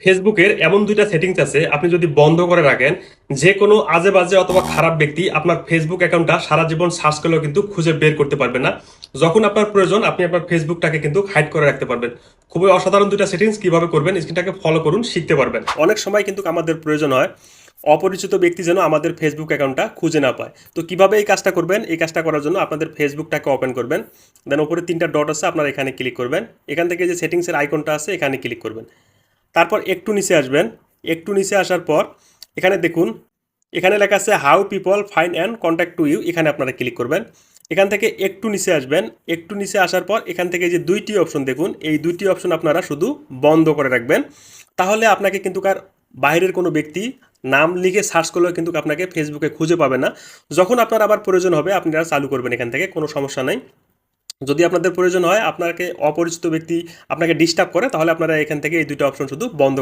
ফেসবুকের এমন দুইটা সেটিংস আছে, আপনি যদি বন্ধ করে রাখেন, যে কোনো আজে বাজে অথবা খারাপ ব্যক্তি আপনার ফেসবুক অ্যাকাউন্টটা সারা জীবন সার্চ করলেও কিন্তু খুঁজে বের করতে পারবেন না। যখন আপনার প্রয়োজন আপনি আপনার ফেসবুকটাকে কিন্তু হাইড করে রাখতে পারবেন। খুবই অসাধারণ দুইটা সেটিংস, কিভাবে করবেন স্ক্রিনটাকে ফলো করুন, শিখতে পারবেন। অনেক সময় কিন্তু আমাদের প্রয়োজন হয় অপরিচিত ব্যক্তি যেন আমাদের ফেসবুক অ্যাকাউন্টটা খুঁজে না পায়। তো কিভাবে এই কাজটা করবেন, এই কাজটা করার জন্য আপনাদের ফেসবুকটাকে ওপেন করবেন, দেন উপরে তিনটা ডট আছে, আপনারা এখানে ক্লিক করবেন। এখান থেকে যে সেটিংসের আইকনটা আছে এখানে ক্লিক করবেন। তারপর একটু নিচে আসবেন। একটু নিচে আসার পর এখানে দেখুন, এখানে লেখা আছে how people find and contact to you, এখানে আপনারা ক্লিক করবেন। এখান থেকে একটু নিচে আসবেন। একটু নিচে আসার পর এখান থেকে যে দুইটি অপশন দেখুন, এই দুইটি অপশন আপনারা শুধু বন্ধ করে রাখবেন। তাহলে আপনাকে কিন্তু কার বাইরের কোনো ব্যক্তি নাম লিখে সার্চ করলেও কিন্তু আপনাকে ফেসবুকে খুঁজে পাবে না। যখন আপনার আবার প্রয়োজন হবে আপনারা চালু করবেন, এখান থেকে কোনো সমস্যা নাই। যদি আপনাদের প্রয়োজন হয় আপনাকে অপরিচিত ব্যক্তি আপনাকে ডিস্টার্ব করে, তাহলে আপনারা এখান থেকে এই দুটো অপশন শুধু বন্ধ